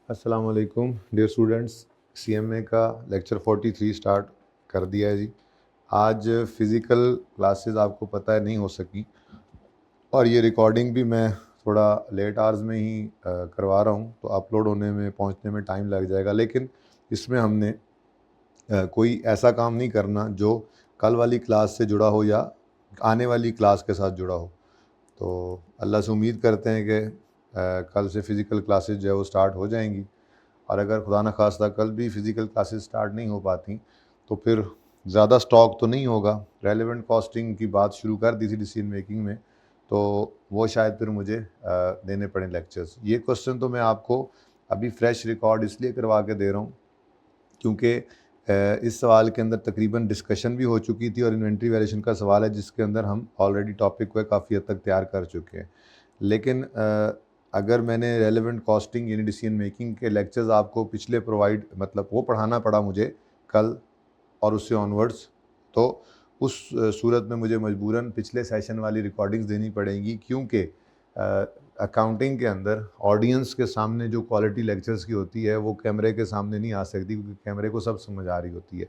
अस्सलाम वालेकुम dear students. CMA का लेक्चर 43 स्टार्ट कर दिया है जी। आज फ़िज़िकल क्लासेस आपको पता है नहीं हो सकी और ये रिकॉर्डिंग भी मैं थोड़ा लेट आवर्स में ही करवा रहा हूँ, तो अपलोड होने में पहुँचने में टाइम लग जाएगा। लेकिन इसमें हमने कोई ऐसा काम नहीं करना जो कल वाली क्लास से जुड़ा हो या आने वाली क्लास के साथ जुड़ा हो। तो अल्लाह से उम्मीद करते हैं कि कल से फ़िज़िकल क्लासेस जो है वो स्टार्ट हो जाएंगी। और अगर खुदा न खास्ता कल भी फ़िज़िकल क्लासेस स्टार्ट नहीं हो पाती तो फिर ज़्यादा स्टॉक तो नहीं होगा। रेलेवेंट कॉस्टिंग की बात शुरू कर दी थी डिसीजन मेकिंग में, तो वो शायद फिर मुझे देने पड़े लेक्चर्स। ये क्वेश्चन तो मैं आपको अभी फ्रेश रिकॉर्ड इसलिए करवा के दे रहा हूँ क्योंकि इस सवाल के अंदर तकरीबन डिस्कशन भी हो चुकी थी और इन्वेंट्री वैल्यूएशन का सवाल है जिसके अंदर हम ऑलरेडी टॉपिक को काफ़ी हद तक तैयार कर चुके हैं। लेकिन अगर मैंने रेलेवेंट कॉस्टिंग यानी डिसीजन मेकिंग के लेक्चर्स आपको पिछले प्रोवाइड मतलब वो पढ़ाना पड़ा मुझे कल और उससे ऑनवर्ड्स, तो उस सूरत में मुझे मजबूरन पिछले सेशन वाली रिकॉर्डिंग्स देनी पड़ेंगी क्योंकि अकाउंटिंग के अंदर ऑडियंस के सामने जो क्वालिटी लेक्चर्स की होती है वो कैमरे के सामने नहीं आ सकती क्योंकि कैमरे को सब समझ आ रही होती है।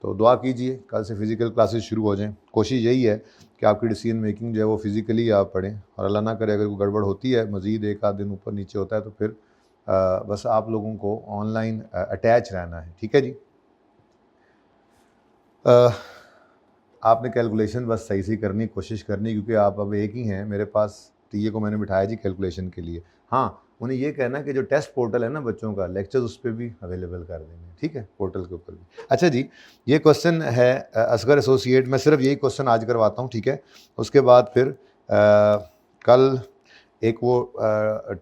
तो दुआ कीजिए कल से फ़िज़िकल क्लासेस शुरू हो जाएं। कोशिश यही है कि आपकी डिसीजन मेकिंग जो है वो फ़िज़िकली आप पढ़ें और अल्लाह ना करे अगर कोई गड़बड़ होती है, मज़ीद एक आध दिन ऊपर नीचे होता है तो फिर बस आप लोगों को ऑनलाइन अटैच रहना है। ठीक है जी। आपने कैलकुलेशन बस सही से करनी कोशिश करनी क्योंकि आप अब एक ही हैं मेरे पास। टीए को मैंने बिठाया जी कैलकुलेशन के लिए। हाँ, उन्हें ये कहना कि जो टेस्ट पोर्टल है ना बच्चों का, लेक्चर्स उस पर भी अवेलेबल कर देंगे, ठीक है, पोर्टल के ऊपर भी। अच्छा जी, ये क्वेश्चन है असगर एसोसिएट। मैं सिर्फ यही क्वेश्चन आज करवाता हूँ, ठीक है। उसके बाद फिर कल एक वो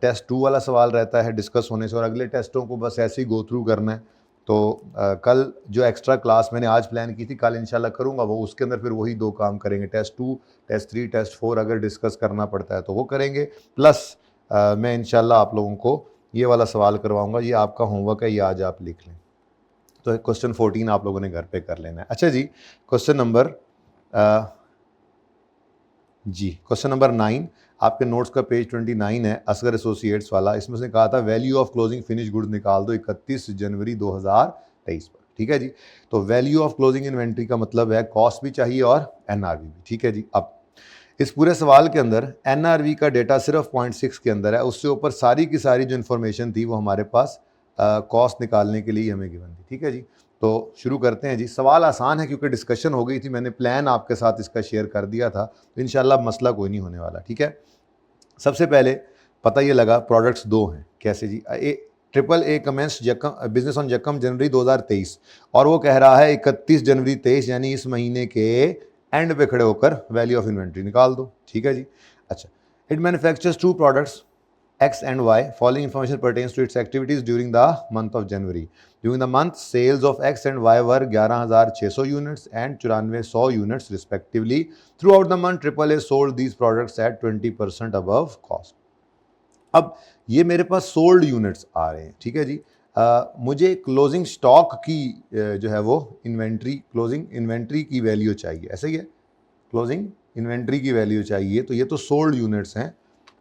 टेस्ट 2 वाला सवाल रहता है डिस्कस होने से, और अगले टेस्टों को बस ऐसे ही गो थ्रू करना है। तो कल जो एक्स्ट्रा क्लास मैंने आज प्लान की थी कल इंशाल्लाह करूँगा, वो उसके अंदर फिर वही 2 काम करेंगे, टेस्ट 2, टेस्ट 3, टेस्ट 4 अगर डिस्कस करना पड़ता है तो वो करेंगे। प्लस मैं इंशाल्लाह आप लोगों को ये वाला सवाल करवाऊँगा। ये आपका होमवर्क है, ये आज आप लिख लें। तो क्वेश्चन 14 आप लोगों ने घर पे कर लेना है। अच्छा जी, क्वेश्चन नंबर 9 आपके नोट्स का पेज 29 है, असगर एसोसिएट्स वाला। इसमें से कहा था value of closing finish goods निकाल दो 31 जनवरी 2023 पर, ठीक है जी। तो वैल्यू ऑफ क्लोजिंग इन्वेंट्री का मतलब है कॉस्ट भी चाहिए और एनआरवी भी, ठीक है जी। अब इस पूरे सवाल के अंदर एनआरवी का डेटा सिर्फ 0.6 के अंदर है, उससे ऊपर सारी की सारी जो इन्फॉर्मेशन थी वो हमारे पास कॉस्ट निकालने के लिए हमें गिवन थी, ठीक है जी। तो शुरू करते हैं जी। सवाल आसान है क्योंकि डिस्कशन हो गई थी, मैंने प्लान आपके साथ इसका शेयर कर दिया था, तो इंशाल्लाह मसला कोई नहीं होने वाला, ठीक है। सबसे पहले पता ये लगा प्रोडक्ट्स 2 हैं। कैसे जी? Triple A commence business on यकम जनवरी 2023 और वो कह रहा है 31 जनवरी 23 यानी इस महीने के एंड पे खड़े होकर वैल्यू ऑफ इन्वेंट्री निकाल दो, ठीक है जी। अच्छा, it manufactures 2 products X and Y. Following information pertains to its activities during the month of January. During the month, sales of X and Y were 11,600 units and 9400 units respectively. Throughout the month, AAA sold these products at 20% above cost. अब ये मेरे पास sold units आ रहे हैं, ठीक है जी। मुझे closing stock की जो है वो क्लोजिंग इन्वेंट्री की वैल्यू चाहिए, ऐसा ही है, क्लोजिंग इन्वेंट्री की वैल्यू चाहिए। तो ये तो सोल्ड यूनिट्स हैं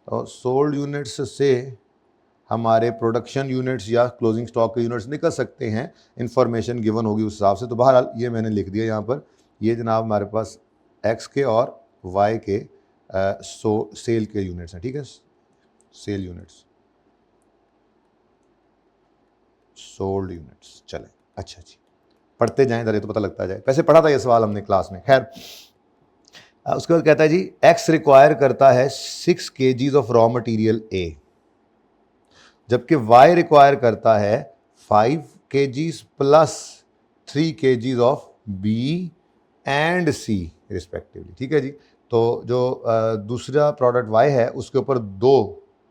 और सोल्ड यूनिट्स से हमारे प्रोडक्शन यूनिट्स या क्लोजिंग स्टॉक के यूनिट्स निकल सकते हैं, इंफॉर्मेशन गिवन होगी उस हिसाब से। तो बहरहाल ये मैंने लिख दिया यहाँ पर। ये जनाब हमारे पास एक्स के और वाई के सेल के यूनिट्स हैं, ठीक है, सेल यूनिट्स, सोल्ड यूनिट्स। चलें, अच्छा जी, पढ़ते जाएं जरा तो पता लगता जाए। वैसे पढ़ा था ये सवाल हमने क्लास में, खैर। उसके बाद कहता है जी एक्स रिक्वायर करता है 6 kgs of raw material A, जबकि वाई रिक्वायर करता है 5 kgs plus 3 kgs of B and C respectively, ठीक है जी। तो जो दूसरा प्रोडक्ट वाई है उसके ऊपर 2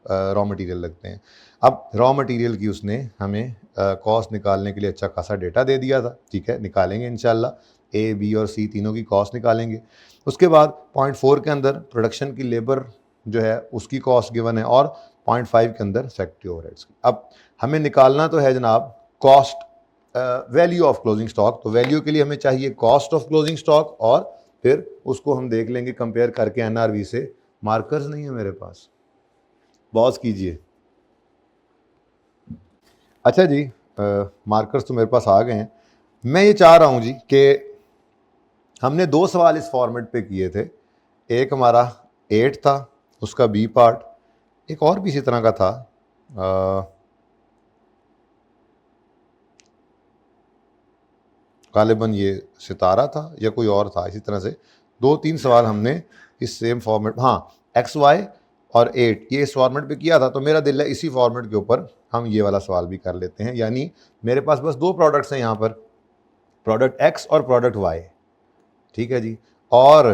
रॉ मटेरियल लगते हैं। अब रॉ मटेरियल की उसने हमें कॉस्ट निकालने के लिए अच्छा खासा डेटा दे दिया था, ठीक है, निकालेंगे इंशाल्लाह। ए, बी और सी तीनों की कॉस्ट निकालेंगे। उसके बाद 0.4 के अंदर प्रोडक्शन की लेबर जो है उसकी कॉस्ट गिवन है और 0.5 के अंदर फैक्ट्री ओवरहेड्स की। अब हमें निकालना तो है जनाब cost value of closing stock. तो वैल्यू के लिए हमें चाहिए कॉस्ट ऑफ क्लोजिंग स्टॉक और फिर उसको हम देख लेंगे कंपेयर करके एनआरवी से। मार्कर्स नहीं है मेरे पास, पॉज कीजिए। अच्छा जी, मार्कर्स तो मेरे पास आ गए हैं। मैं ये चाह रहा हूँ जी कि हमने 2 सवाल इस फॉर्मेट पे किए थे। एक हमारा 8 था, उसका बी पार्ट, एक और भी इसी तरह का था, गालिबन ये सितारा था या कोई और था। इसी तरह से 2-3 सवाल हमने इस सेम फॉर्मेट, हाँ एक्स वाई और 8 ये इस फॉर्मेट पे किया था। तो मेरा दिल है इसी फॉर्मेट के ऊपर हम ये वाला सवाल भी कर लेते हैं। यानी मेरे पास बस 2 प्रोडक्ट्स हैं यहाँ पर, प्रोडक्ट एक्स और प्रोडक्ट वाई, ठीक है जी। और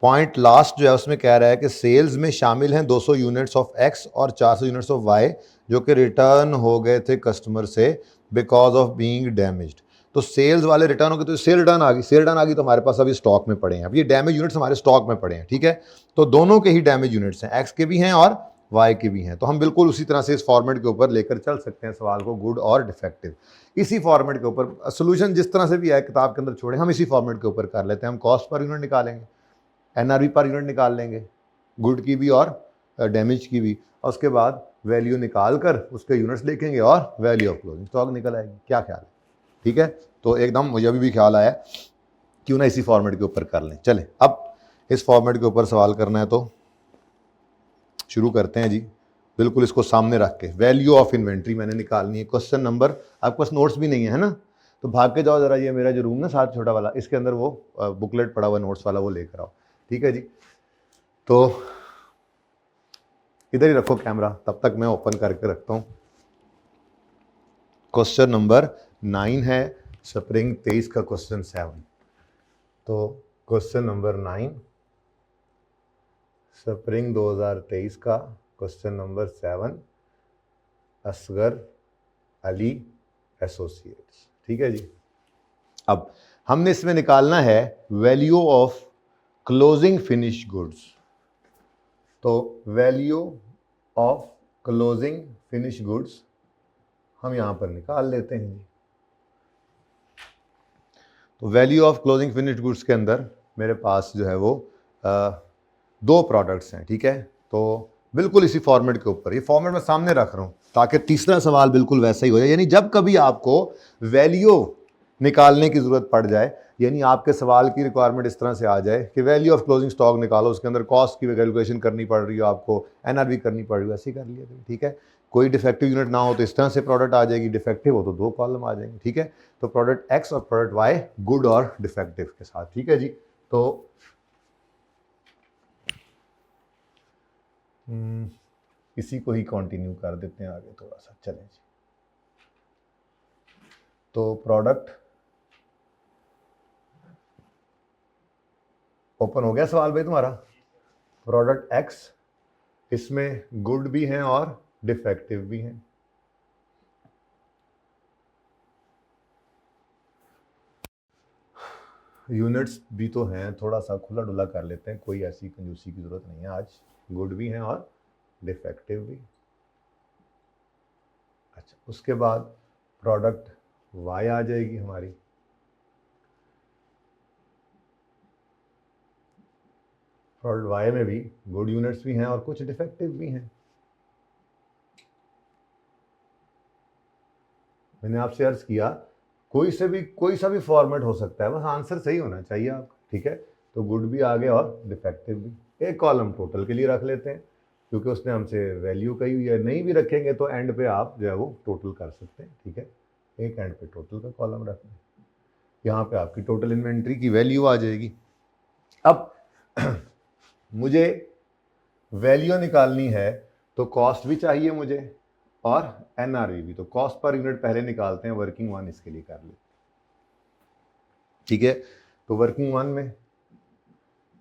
पॉइंट लास्ट जो है उसमें कह रहा है कि सेल्स में शामिल हैं 200 यूनिट्स ऑफ एक्स और 400 यूनिट्स ऑफ वाई जो कि रिटर्न हो गए थे कस्टमर से बिकॉज ऑफ बीइंग डैमेज्ड। तो सेल्स वाले रिटर्न हो गए, तो सेल रिटर्न आ गई, सेल रिटर्न आ गई तो हमारे पास अभी स्टॉक में पड़े हैं। अब ये डैमेज यूनिट्स हमारे स्टॉक में पड़े हैं, ठीक है। तो दोनों के ही डैमेज यूनिट्स हैं, एक्स के भी हैं और वाई के भी हैं। तो हम बिल्कुल उसी तरह से इस फॉर्मेट के ऊपर लेकर चल सकते हैं सवाल को, गुड और डिफेक्टिव। इसी फॉर्मेट के ऊपर सोल्यूशन जिस तरह से भी है किताब के अंदर छोड़े, हम इसी फॉर्मेट के ऊपर कर लेते हैं। हम कॉस्ट पर यूनिट निकालेंगे, एनआरवी पर यूनिट निकाल लेंगे, गुड की भी और डैमेज की भी, और उसके बाद वैल्यू निकाल कर उसके यूनिट्स देखेंगे और वैल्यू ऑफ क्लोजिंग स्टॉक निकल आएगी। क्या ख्याल है? ठीक है, तो एकदम मुझे अभी भी ख्याल आया, क्यों ना इसी फॉर्मेट के ऊपर कर लें। चलें, अब इस फॉर्मेट के ऊपर सवाल करना है तो शुरू करते हैं जी। बिल्कुल इसको सामने रख के वैल्यू ऑफ इन्वेंट्री मैंने निकालनी है। क्वेश्चन नंबर, आपके पास नोट्स भी नहीं है ना, तो भाग के जाओ जरा, ये मेरा जो रूम ना साथ छोटा वाला, इसके अंदर वो बुकलेट पड़ा हुआ नोट्स वाला, वो लेकर आओ, ठीक है जी। तो इधर ही रखो कैमरा, तब तक मैं ओपन करके रखता हूँ। क्वेश्चन नंबर 9 है, स्प्रिंग 23 का क्वेश्चन 7। तो क्वेश्चन नंबर 9 स्प्रिंग 2023 का question number 7, Asgar Ali associates, ठीक है जी। अब हमने इसमें निकालना है value of closing finish goods. तो value of closing finish goods हम यहां पर निकाल लेते हैं जी। तो value of closing finish goods के अंदर मेरे पास जो है वो 2 प्रोडक्ट्स हैं, ठीक है। तो बिल्कुल इसी फॉर्मेट के ऊपर, ये फॉर्मेट मैं सामने रख रहा हूं ताकि तीसरा सवाल बिल्कुल वैसा ही हो जाए। यानी जब कभी आपको वैल्यू निकालने की जरूरत पड़ जाए, यानी आपके सवाल की रिक्वायरमेंट इस तरह से आ जाए कि वैल्यू ऑफ क्लोजिंग स्टॉक निकालो, उसके अंदर कॉस्ट की कैलकुलेशन करनी पड़ रही हो, आपको एनआरवी करनी पड़ रही हो, ऐसे ही कर लिया, ठीक है। कोई डिफेक्टिव यूनिट ना हो तो इस तरह से प्रोडक्ट आ जाएगी, डिफेक्टिव हो तो 2 कॉलम आ जाएंगे, ठीक है। तो प्रोडक्ट एक्स और प्रोडक्ट वाई गुड और डिफेक्टिव के साथ, ठीक है जी। तो इसी को ही कंटिन्यू कर देते हैं आगे थोड़ा सा, चलें जी। तो प्रोडक्ट ओपन हो गया सवाल भाई तुम्हारा। प्रोडक्ट एक्स, इसमें गुड भी हैं और डिफेक्टिव भी हैं। यूनिट्स भी तो हैं, थोड़ा सा खुला डुला कर लेते हैं, कोई ऐसी कंजूसी की जरूरत नहीं है आज। गुड भी हैं और डिफेक्टिव भी। अच्छा, उसके बाद प्रोडक्ट वाई आ जाएगी हमारी। प्रोडक्ट वाई में भी गुड यूनिट्स भी हैं और कुछ डिफेक्टिव भी हैं। मैंने आपसे अर्ज किया कोई सा भी फॉर्मेट हो सकता है, बस आंसर सही होना चाहिए आपका, ठीक है। तो गुड भी आ गया और डिफेक्टिव भी। एक कॉलम टोटल के लिए रख लेते हैं क्योंकि उसने हमसे वैल्यू कही हुई है। नहीं भी रखेंगे तो एंड पे आप जो है वो टोटल कर सकते हैं, ठीक है। एक एंड पे टोटल का कॉलम रख लें, यहाँ पे आपकी टोटल इन्वेंट्री की वैल्यू आ जाएगी। अब मुझे वैल्यू निकालनी है तो कॉस्ट भी चाहिए मुझे और एनआरवी भी। तो कॉस्ट पर यूनिट पहले निकालते हैं, वर्किंग वन इसके लिए कर लेते, ठीक है। तो वर्किंग वन में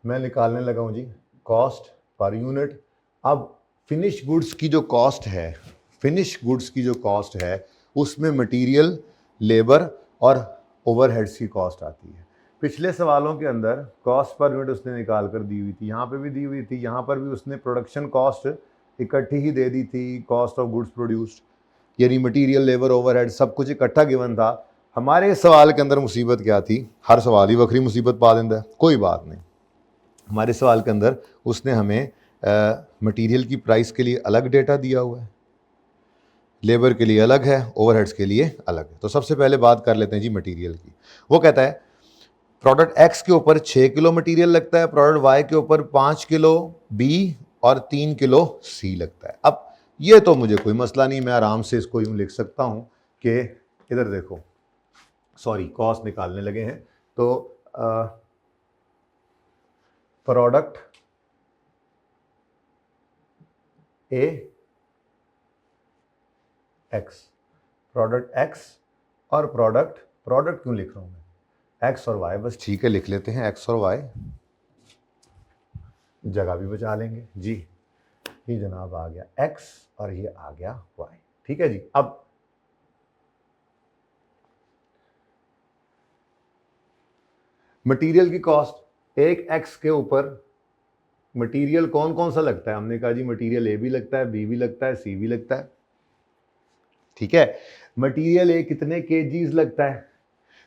मैं निकालने लगा हूं जी कॉस्ट पर यूनिट। अब फिनिश गुड्स की जो कॉस्ट है, फिनिश गुड्स की जो कॉस्ट है उसमें मटेरियल, लेबर और ओवरहेड्स की कॉस्ट आती है। पिछले सवालों के अंदर कॉस्ट पर यूनिट उसने निकाल कर दी हुई थी, यहाँ पे भी दी हुई थी, यहाँ पर भी उसने प्रोडक्शन कॉस्ट इकट्ठी ही दे दी थी, कॉस्ट ऑफ गुड्स प्रोड्यूस्ड, यानी मटेरियल, लेबर, ओवरहेड सब कुछ इकट्ठा गिवन था। हमारे सवाल के अंदर मुसीबत क्या थी, हर सवाल ही वक्री मुसीबत पा देता है, कोई बात नहीं। हमारे सवाल के अंदर उसने हमें मटेरियल की प्राइस के लिए अलग डेटा दिया हुआ है, लेबर के लिए अलग है, ओवरहेड्स के लिए अलग है। तो सबसे पहले बात कर लेते हैं जी मटेरियल की। वो कहता है प्रोडक्ट एक्स के ऊपर 6 किलो मटेरियल लगता है, प्रोडक्ट वाई के ऊपर 5 किलो बी और 3 किलो सी लगता है। अब ये तो मुझे कोई मसला नहीं, मैं आराम से इसको यूं लिख सकता हूं कि इधर देखो, सॉरी कॉस्ट निकालने लगे हैं, तो प्रोडक्ट ए एक्स, प्रोडक्ट एक्स और प्रोडक्ट क्यों लिख रहा हूं मैं, एक्स और वाई, बस ठीक है लिख लेते हैं एक्स और वाई, जगह भी बचा लेंगे जी। ये जनाब आ गया एक्स और ये आ गया वाई, ठीक है जी। अब मटेरियल की कॉस्ट, एक एक्स के ऊपर मटेरियल कौन कौन सा लगता है, हमने कहा जी मटेरियल ए भी लगता है, बी भी लगता है, सी भी लगता है, ठीक है। मटेरियल ए कितने केजीज लगता है,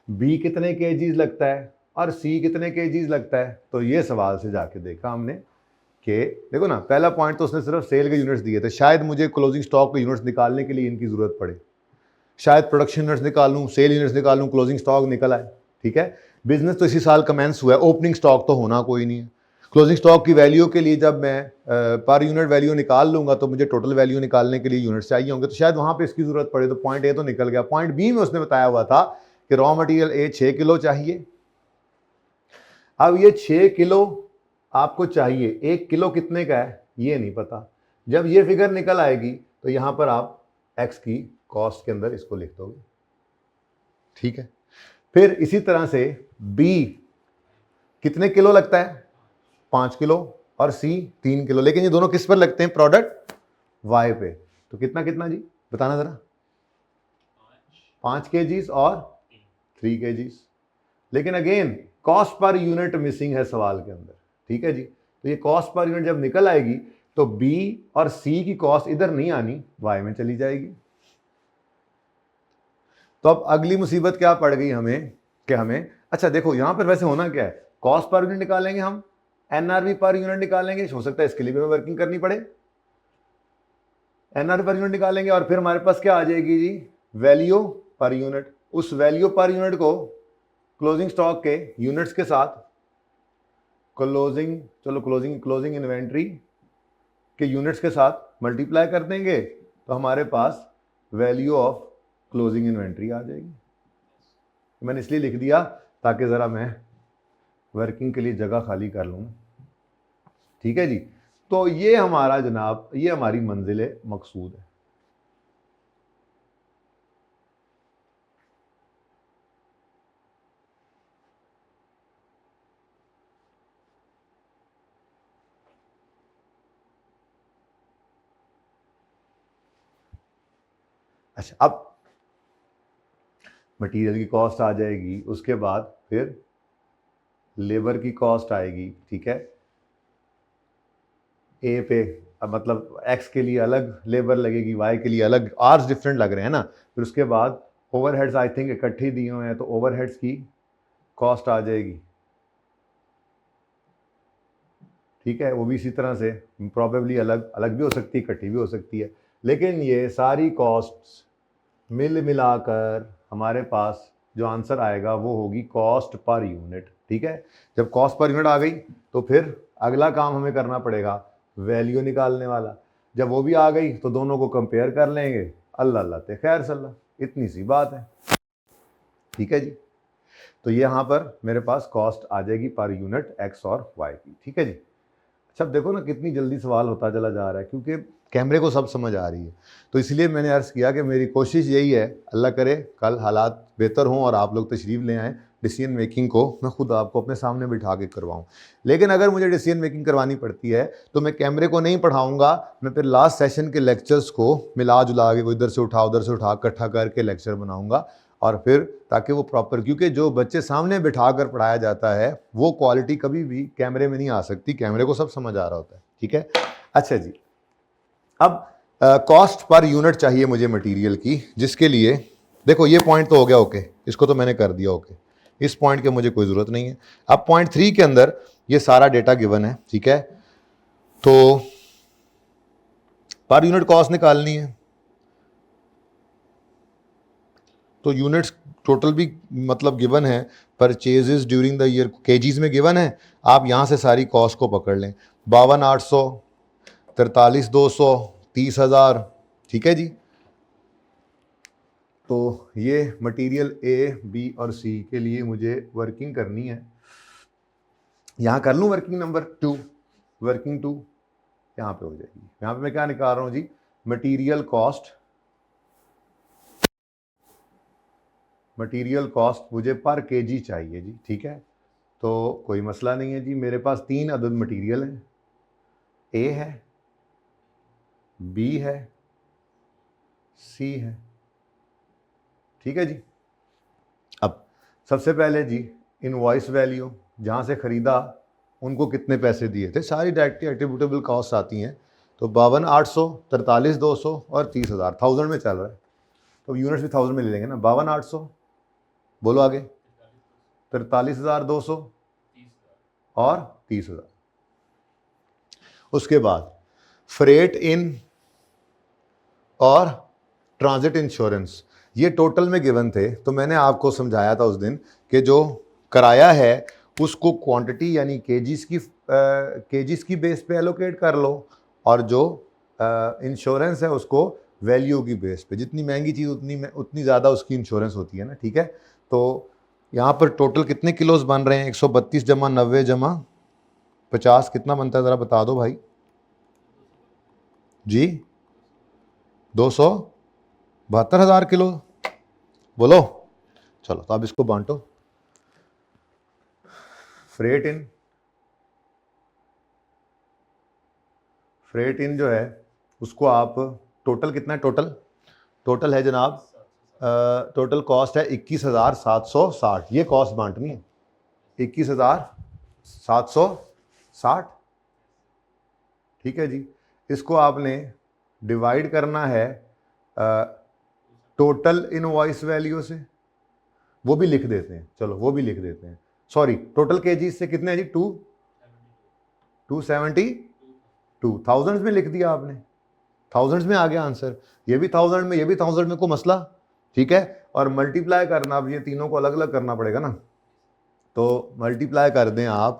बी कितने केजीज लगता है और सी कितने केजीज लगता है। तो ये सवाल से जाके देखा हमने कि देखो ना, पहला पॉइंट तो उसने सिर्फ सेल के यूनिट्स दिए थे, शायद मुझे क्लोजिंग स्टॉक के यूनिट्स निकालने के लिए इनकी जरूरत पड़े, शायद प्रोडक्शन यूनिट्स निकालूं, सेल यूनिट्स निकालूं, क्लोजिंग स्टॉक निकल आए, ठीक है। बिजनेस तो इसी साल कमेंस हुआ है, ओपनिंग स्टॉक तो होना कोई नहीं है। क्लोजिंग स्टॉक की वैल्यू के लिए जब मैं पर यूनिट वैल्यू निकाल लूंगा तो मुझे टोटल वैल्यू निकालने के लिए यूनिट्स चाहिए होंगे, तो शायद वहां पे इसकी जरूरत पड़े। तो पॉइंट ए तो निकल गया। पॉइंट बी में उसने बताया हुआ था कि रॉ मटेरियल ए 6 किलो चाहिए। अब ये 6 किलो आपको चाहिए, 1 किलो कितने का है ये नहीं पता। जब ये फिगर निकल आएगी तो यहां पर आप एक्स की कॉस्ट के अंदर इसको लिख दोगे, ठीक है। फिर इसी तरह से बी कितने किलो लगता है, 5 किलो और सी 3 किलो, लेकिन ये दोनों किस पर लगते हैं, प्रोडक्ट वाई पे। तो कितना कितना जी बताना जरा, 5 केजीज और 3 केजीज, लेकिन again cost per unit missing है सवाल के अंदर, ठीक है जी। तो ये कॉस्ट पर यूनिट जब निकल आएगी तो बी और सी की कॉस्ट इधर नहीं आनी, वाई में चली जाएगी। तो अब अगली मुसीबत क्या पड़ गई हमें कि हमें, अच्छा देखो यहां पर वैसे होना क्या है, कॉस्ट पर यूनिट निकालेंगे हम, एनआरबी पर यूनिट निकालेंगे, हो सकता है इसके लिए भी हमें वर्किंग करनी पड़े, एनआरबी पर यूनिट निकालेंगे और फिर हमारे पास क्या आ जाएगी जी, वैल्यू पर यूनिट। उस वैल्यू पर यूनिट को क्लोजिंग स्टॉक के यूनिट्स के साथ क्लोजिंग इन्वेंट्री के यूनिट्स के साथ मल्टीप्लाई कर देंगे तो हमारे पास वैल्यू ऑफ क्लोजिंग इन्वेंट्री आ जाएगी। मैंने इसलिए लिख दिया ताकि ज़रा मैं वर्किंग के लिए जगह खाली कर लूँ, ठीक है जी। तो ये हमारा जनाब, ये हमारी मंजिल मकसूद है। अच्छा, अब मटेरियल की कॉस्ट आ जाएगी, उसके बाद फिर लेबर की कॉस्ट आएगी, ठीक है। ए पे अब मतलब एक्स के लिए अलग लेबर लगेगी, वाई के लिए अलग, आर्स डिफरेंट लग रहे हैं ना। फिर उसके बाद ओवरहेड्स आई थिंक इकट्ठे दिए हुए हैं, तो ओवरहेड्स की कॉस्ट आ जाएगी, ठीक है। वो भी इसी तरह से प्रॉबेबली अलग अलग भी हो सकती है, इकट्ठी भी हो सकती है, लेकिन ये सारी कॉस्ट्स मिल मिलाकर हमारे पास जो आंसर आएगा वो होगी कॉस्ट पर यूनिट, ठीक है। जब कॉस्ट पर यूनिट आ गई तो फिर अगला काम हमें करना पड़ेगा वैल्यू निकालने वाला। जब वो भी आ गई तो दोनों को कंपेयर कर लेंगे, अल्लाह अल्लाह ते खैर सल्ला, इतनी सी बात है, ठीक है जी। तो ये यहाँ पर मेरे पास कॉस्ट आ जाएगी पर यूनिट एक्स और वाई की, ठीक है जी। अच्छा अब देखो ना कितनी जल्दी सवाल होता चला जा रहा है, क्योंकि कैमरे को सब समझ आ रही है। तो इसलिए मैंने अर्ज़ किया कि मेरी कोशिश यही है, अल्लाह करे कल हालात बेहतर हों और आप लोग तशरीफ़ ले आएँ, डिसीजन मेकिंग को मैं खुद आपको अपने सामने बिठा के करवाऊँ। लेकिन अगर मुझे डिसीजन मेकिंग करवानी पड़ती है तो मैं कैमरे को नहीं पढ़ाऊँगा, मैं फिर लास्ट सेशन के लेक्चर्स को मिला जुला के इधर से उठा उधर से उठा इकट्ठा करके लेक्चर बनाऊँगा, और फिर ताकि वो प्रॉपर, क्योंकि जो बच्चे सामने बिठा कर पढ़ाया जाता है वो क्वालिटी कभी भी कैमरे में नहीं आ सकती, कैमरे को सब समझ आ रहा होता है, ठीक है। अच्छा जी, अब कॉस्ट पर यूनिट चाहिए मुझे मटेरियल की, जिसके लिए देखो ये पॉइंट तो हो गया ओके, इसको तो मैंने कर दिया ओके, इस पॉइंट की मुझे कोई ज़रूरत नहीं है। अब पॉइंट 3 के अंदर ये सारा डेटा गिवन है, ठीक है। तो पर यूनिट कॉस्ट निकालनी है, तो यूनिट्स टोटल भी मतलब गिवन है, purchases during the year KGs में गिवन है, आप यहाँ से सारी कॉस्ट को पकड़ लें, 52,800, 43,200, 30,000, ठीक है जी। तो ये मटेरियल ए बी और सी के लिए मुझे वर्किंग करनी है। यहाँ कर लूँ वर्किंग नंबर 2, वर्किंग 2 यहाँ पे हो जाएगी। यहाँ पे मैं क्या निकाल रहा हूँ जी, मटेरियल कॉस्ट, मटेरियल कॉस्ट मुझे पर केजी चाहिए जी, ठीक है। तो कोई मसला नहीं है जी, मेरे पास 3 अदद मटेरियल हैं, ए है, बी है, सी है, ठीक है जी। अब सबसे पहले जी इनवॉइस वैल्यू, जहाँ से ख़रीदा उनको कितने पैसे दिए थे, सारी डायरेक्टली एट्रीब्यूटेबल कॉस्ट आती हैं। तो 52,800, 43,200 और 30,000, 1000 में चल रहा है, तो यूनिट्स भी 1000 में ले लेंगे ना। 52,800, बोलो आगे, 43,200 और 30,000। उसके बाद फ्रेट इन और ट्रांजिट इंश्योरेंस, ये टोटल में गिवन थे। तो मैंने आपको समझाया था उस दिन कि जो किराया है उसको क्वांटिटी यानी केजीज की बेस पे एलोकेट कर लो, और जो इंश्योरेंस है उसको वैल्यू की बेस पे, जितनी महंगी चीज़ उतनी ज़्यादा उसकी इंश्योरेंस होती है ना, ठीक है। तो यहाँ पर टोटल कितने किलोज बन रहे हैं, 132 जमा 90 जमा 50 कितना बनता है, ज़रा बता दो भाई जी। 272,000 किलो, बोलो। चलो तो अब इसको बांटो, फ्रेट इन जो है उसको आप टोटल कितना है, टोटल है जनाब, टोटल कॉस्ट है 21,760, ये कॉस्ट बांटनी है 21,760, ठीक है जी। इसको आपने डिवाइड करना है टोटल इनवॉइस वैल्यू से, वो भी लिख देते हैं, चलो वो भी लिख देते हैं, सॉरी टोटल केजीज से कितने हैं जी, 272, थाउजेंड्स में लिख दिया आपने, थाउजेंड्स में आ गया आंसर, ये भी 1000 में, ये भी 1000 में, को मसला, ठीक है। और मल्टीप्लाई करना, अब ये तीनों को अलग अलग करना पड़ेगा ना, तो मल्टीप्लाई कर दें आप,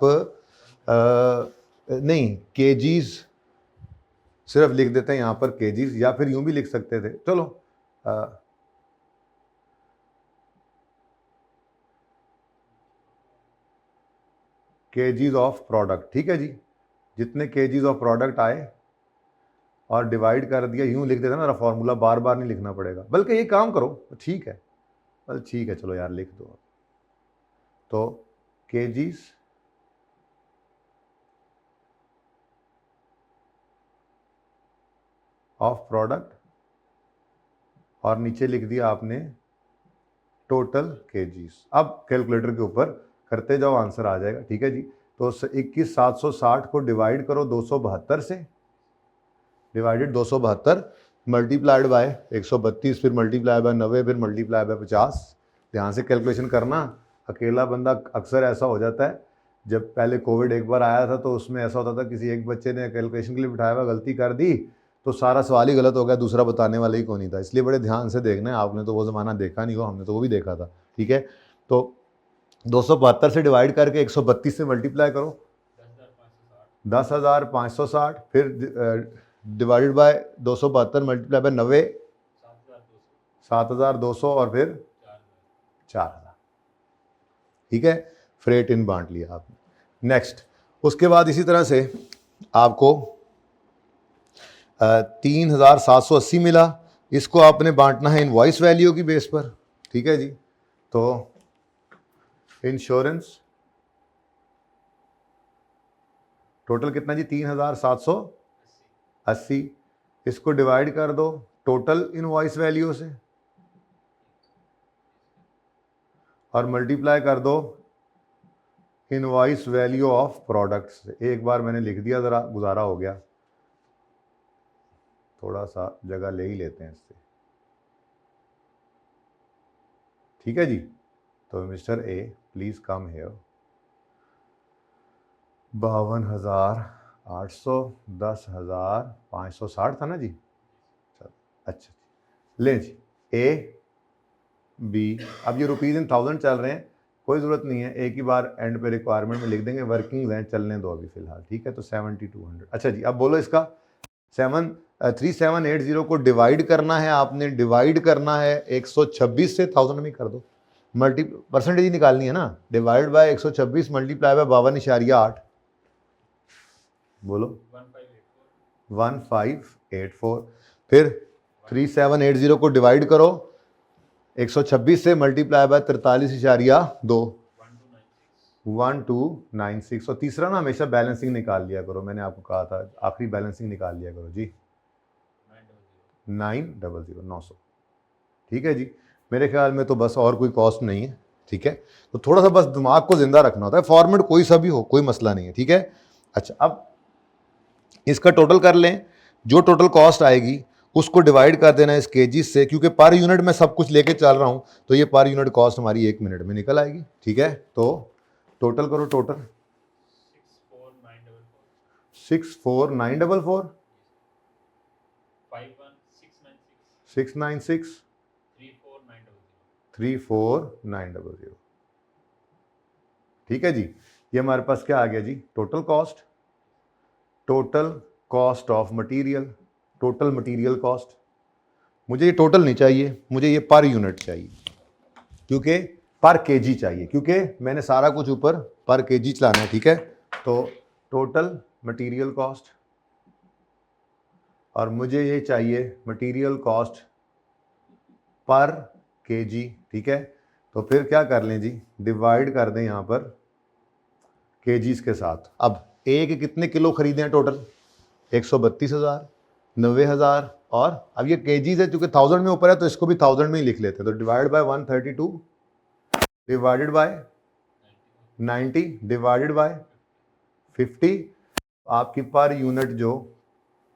नहीं केजीज सिर्फ लिख देते हैं यहाँ पर केजीज, या फिर यूं भी लिख सकते थे, चलो केजीज ऑफ प्रोडक्ट, ठीक है जी। जितने केजीज ऑफ प्रोडक्ट आए और डिवाइड कर दिया, यूं लिख देता ना, फॉर्मूला बार बार नहीं लिखना पड़ेगा, बल्कि ये काम करो, ठीक है, ठीक है, चलो यार लिख दो। तो केजीज ऑफ प्रोडक्ट और नीचे लिख दिया आपने टोटल केजीज। अब कैलकुलेटर के ऊपर करते जाओ, आंसर आ जाएगा, ठीक है जी। तो 21,760 को डिवाइड करो 272 से, डिवाइडेड 272 मल्टीप्लाइड बाय 132, फिर मल्टीप्लाई बाय 90, फिर मल्टीप्लाई बाय 50। ध्यान से कैलकुलेशन करना, अकेला बंदा अक्सर ऐसा हो जाता है, जब पहले कोविड एक बार आया था तो उसमें ऐसा होता था, किसी एक बच्चे ने कैलकुलेशन के लिए बिठाया हुआ, गलती कर दी तो सारा सवाल ही गलत हो गया, दूसरा बताने वाला ही कौन नहीं था। इसलिए बड़े ध्यान से देखना है, आपने तो वो ज़माना देखा नहीं हो, हमने तो वो भी देखा था, ठीक है। तो 272 से डिवाइड करके 132 से मल्टीप्लाई करो, 10,560, फिर डिवाइडेड बाय 272 मल्टीप्लाई बाय 90, 7,200 और फिर 4,000, ठीक है। फ्रेट इन बांट लिया आपने। नेक्स्ट, उसके बाद इसी तरह से आपको 3,780 मिला, इसको आपने बांटना है इनवॉइस वैल्यू की बेस पर, ठीक है जी। तो इंश्योरेंस टोटल कितना जी, 3,780, इसको डिवाइड कर दो टोटल इनवॉइस वैल्यू से और मल्टीप्लाई कर दो इनवॉइस वैल्यू ऑफ प्रोडक्ट्स से। एक बार मैंने लिख दिया, ज़रा गुजारा हो गया, थोड़ा सा जगह ले ही लेते हैं इससे, ठीक है जी। तो mister A please come here, 52,800, 10,560 था ना जी, चलो अच्छा, ले जी। ए बी, अब ये रुपीज़ इन थाउजेंड चल रहे हैं, कोई ज़रूरत नहीं है, एक ही बार एंड पे रिक्वायरमेंट में लिख देंगे, वर्किंग हैं, चलने दो अभी फ़िलहाल, ठीक है। तो 7200। अच्छा जी, अब बोलो इसका 3780 को डिवाइड करना है, आपने डिवाइड करना है 126 से, 1000 में कर दो, मल्टी परसेंटेज ही निकालनी है ना, डिवाइड बाय 126 मल्टीप्लाई बाय 52.8, बोलो 1584। फिर 3780 को डिवाइड करो 126 से, मल्टीप्लाई बाय 43.2, 1296। और तीसरा ना हमेशा बैलेंसिंग निकाल लिया करो, मैंने आपको कहा था आखिरी बैलेंसिंग निकाल लिया करो जी, 900। ठीक है जी, मेरे ख्याल में तो बस और कोई कॉस्ट नहीं है, ठीक है। तो थोड़ा सा बस दिमाग को जिंदा रखना होता है, फॉर्मेट कोई सा भी हो, कोई मसला नहीं है, ठीक है। अच्छा, अब इसका टोटल कर लें, जो टोटल कॉस्ट आएगी उसको डिवाइड कर देना इस केजीज से, क्योंकि पर यूनिट में सब कुछ लेके चल रहा हूं, तो ये पर यूनिट कॉस्ट हमारी 1 मिनट में निकल आएगी, ठीक है। तो टोटल करो, टोटल 64944, 696, 34900, ठीक है जी। ये हमारे पास क्या आ गया जी, total cost of material, total material cost. मुझे ये टोटल नहीं चाहिए, मुझे ये पर यूनिट चाहिए, क्योंकि पर केजी चाहिए, क्योंकि मैंने सारा कुछ ऊपर पर केजी चलाना है, ठीक है। तो टोटल मटेरियल कॉस्ट, और मुझे ये चाहिए मटेरियल कॉस्ट पर केजी, ठीक है। तो फिर क्या कर लें जी, डिवाइड कर दें यहाँ पर केजीज के साथ। अब एक कितने किलो खरीदे हैं टोटल, 132,000, 90,000, और अब ये केजीज है, चूंकि 1000 में ऊपर है तो इसको भी 1000 में ही लिख लेते हैं। तो divide by 132 divided by 90 divided by 50, आपकी पर यूनिट जो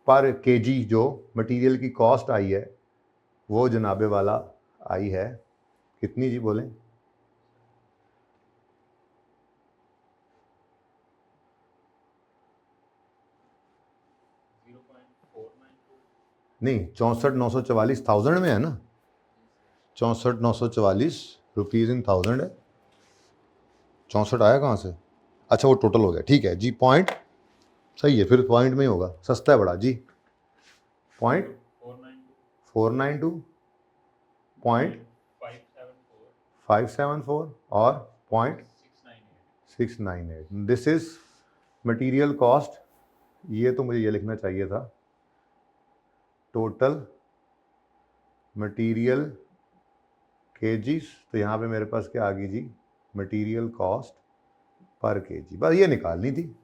पर केजी जो मटेरियल की कॉस्ट आई है वो जनाबे वाला आई है कितनी जी, बोलें? नहीं, 64,944 1000 में है ना, 64,944 रुपीज़ इन 1000 है। 64 आया कहाँ से? अच्छा, वो टोटल हो गया, ठीक है जी। पॉइंट सही है, फिर पॉइंट में ही होगा, सस्ता है बड़ा जी। पॉइंट 492.574 और point 698। This is material cost. ये तो मुझे ये लिखना चाहिए था, टोटल मटेरियल केजीज। तो यहाँ पे मेरे पास क्या आ गई जी, मटेरियल कॉस्ट पर केजी, बस ये निकालनी थी।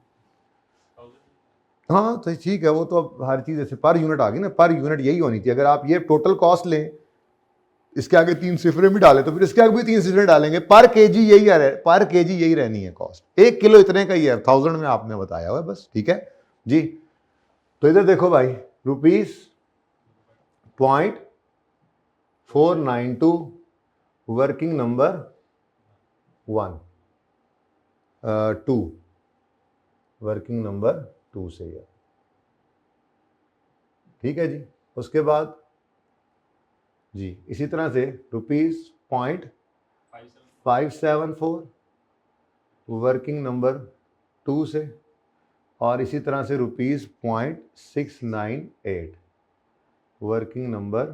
हाँ तो ठीक है, वो तो अब हर चीज़ ऐसे पर यूनिट आ गई ना, पर यूनिट यही होनी थी। अगर आप ये टोटल कॉस्ट लें, इसके आगे 3 सिफरें भी डालें, तो फिर इसके आगे भी 3 सिफरें डालेंगे, पर केजी यही है, पर केजी यही रहनी है कॉस्ट। 1 किलो इतने का ही है, 1000 में आपने बताया हुआ है बस, ठीक है जी। तो इधर देखो भाई, ₹.492 वर्किंग नंबर 2 वर्किंग नंबर 2 से है, ठीक है जी। उसके बाद जी इसी तरह से ₹.574 वर्किंग नंबर 2 से, और इसी तरह से ₹.698 वर्किंग नंबर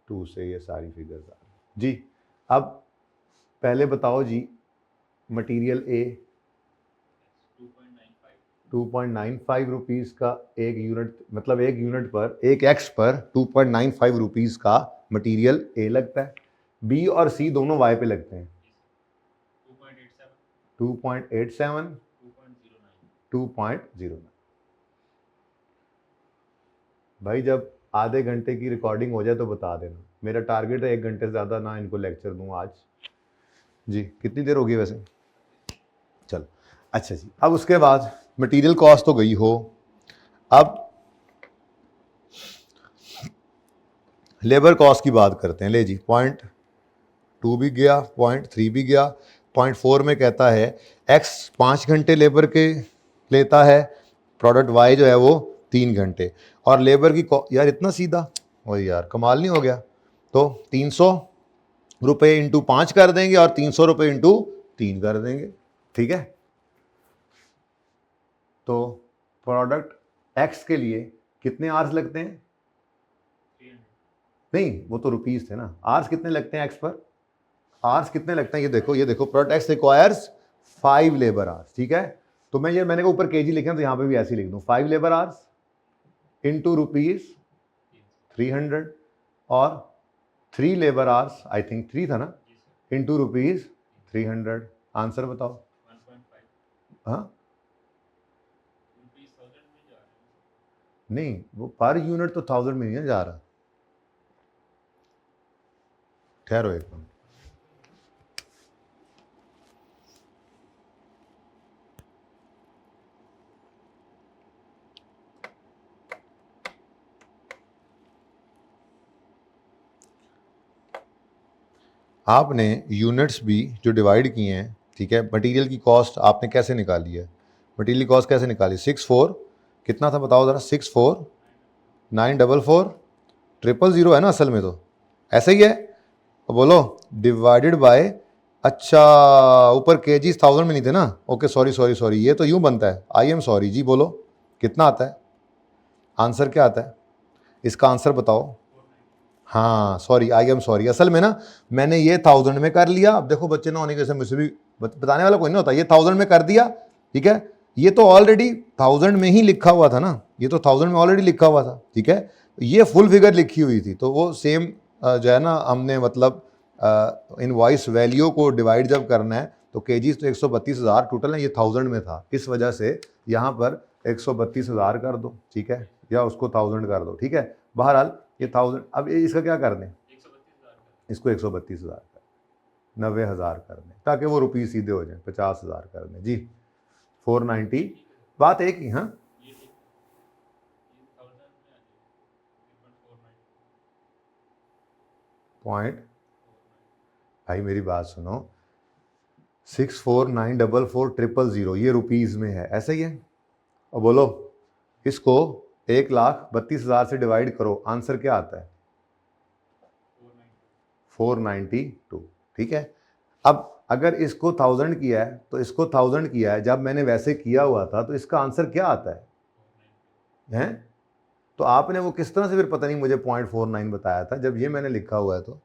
2 से। ये सारी फिगर्स आ जी। अब पहले बताओ जी, मटेरियल ए 2.95 रुपीज़ का एक यूनिट, मतलब एक यूनिट पर, एक एक्स पर 2.95 रुपीज़ का मटेरियल ए लगता है। बी और सी दोनों वाई पे लगते हैं, 2.87, 2.09। भाई जब आधे घंटे की रिकॉर्डिंग हो जाए तो बता देना, मेरा टारगेट है 1 घंटे से ज़्यादा ना इनको लेक्चर दूँ आज जी। कितनी देर होगी वैसे? चलो अच्छा जी। अब उसके बाद मटेरियल कॉस्ट तो गई हो, अब लेबर कॉस्ट की बात करते हैं। ले जी, .2 भी गया, .3 भी गया, .4 में कहता है एक्स 5 घंटे लेबर के लेता है, प्रोडक्ट वाई जो है वो 3 घंटे, और लेबर की यार इतना सीधा, वही यार कमाल नहीं हो गया। तो 300 रुपये इंटू 5 कर देंगे और 300 रुपये इंटू 3 कर देंगे, ठीक है। तो प्रोडक्ट एक्स के लिए कितने आर्स लगते हैं? नहीं, वो तो रुपीस थे ना। आर्स कितने लगते हैं एक्स पर? आर्स कितने लगते हैं ये देखो product X requires 5 labour hours, ठीक है। तो मैंने ऊपर केजी लिखे तो यहाँ पे भी ऐसे ही लिख दूँ, 5 लेबर आर्स इंटू रुपीज 300 और 3 लेबर आर्स, आई थिंक 3 था ना, इंटू रुपीज 300। आंसर बताओ। 1.5। हाँ नहीं, वो पर यूनिट तो 1000 में नहीं जा रहा। ठहरो एक मिनट, आपने यूनिट्स भी जो डिवाइड किए हैं, ठीक है। मटेरियल की कॉस्ट आपने कैसे निकाली है? मटेरियल कॉस्ट कैसे निकाली? 64 कितना था बताओ ज़रा? 64,944,000 है ना असल में, तो ऐसा ही है। तो बोलो डिवाइडेड बाय, अच्छा ऊपर केजीज 1000 में नहीं थे ना, ओके सॉरी, ये तो यूँ बनता है, आई एम सॉरी जी। बोलो कितना आता है? आंसर क्या आता है इसका? आंसर बताओ। हाँ सॉरी, आई एम सॉरी, असल में ना मैंने ये 1000 में कर लिया। अब देखो बच्चे ना होने के मुझसे भी बताने वाला कोई नहीं होता, ये 1000 में कर दिया, ठीक है। ये तो ऑलरेडी 1000 में ही लिखा हुआ था ना, ये तो 1000 में ऑलरेडी लिखा हुआ था, ठीक है। ये फुल फिगर लिखी हुई थी, तो वो सेम जो है ना, हमने मतलब इनवॉइस वैल्यू को डिवाइड जब करना है तो केजीज तो 132,000 टोटल है, ये 1000 में था, इस वजह से यहाँ पर 132,000 कर दो, ठीक है, या उसको 1000 कर दो, ठीक है। बहरहाल ये 1000, अब इसका क्या कर दें? इसको 132,000 कर, 90,000 कर दें, ताकि वो रुपये सीधे हो जाए, 50,000 कर दें जी। 490, बात एक ही। हाँ पॉइंट, भाई मेरी बात सुनो, 64,944,000 ये रुपीज़ में है, ऐसा ही है। और बोलो इसको 1,32,000 से डिवाइड करो, आंसर क्या आता है? 492, ठीक है। अब अगर इसको 1000 किया है तो इसको 1000 किया है, जब मैंने वैसे किया हुआ था तो इसका आंसर क्या आता है? हैं? तो आपने वो किस तरह से फिर पता नहीं मुझे 0.49 बताया था जब ये मैंने लिखा हुआ है। तो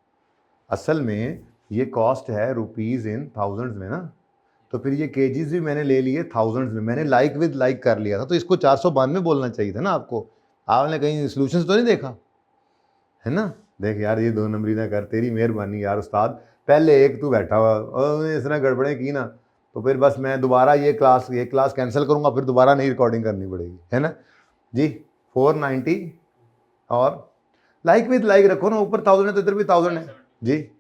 असल में ये कॉस्ट है रुपीज़ इन थाउजेंड्स में ना, तो फिर ये केजीज भी मैंने ले लिए थाउजेंड्स में, मैंने लाइक विद लाइक कर लिया था, तो इसको 492 बोलना चाहिए था ना आपको। आपने कहीं सोल्यूशन तो नहीं देखा है ना? देख यार, ये 2 नंबरी ना कर, तेरी मेहरबानी यार उस्ताद। पहले एक तू बैठा हुआ, इसने गड़बड़े की ना, तो फिर बस मैं दोबारा ये क्लास कैंसिल करूँगा, फिर दोबारा नई रिकॉर्डिंग करनी पड़ेगी, है ना जी। 490 और लाइक विद लाइक रखो ना, ऊपर 1000 है तो इधर भी 1000 है जी।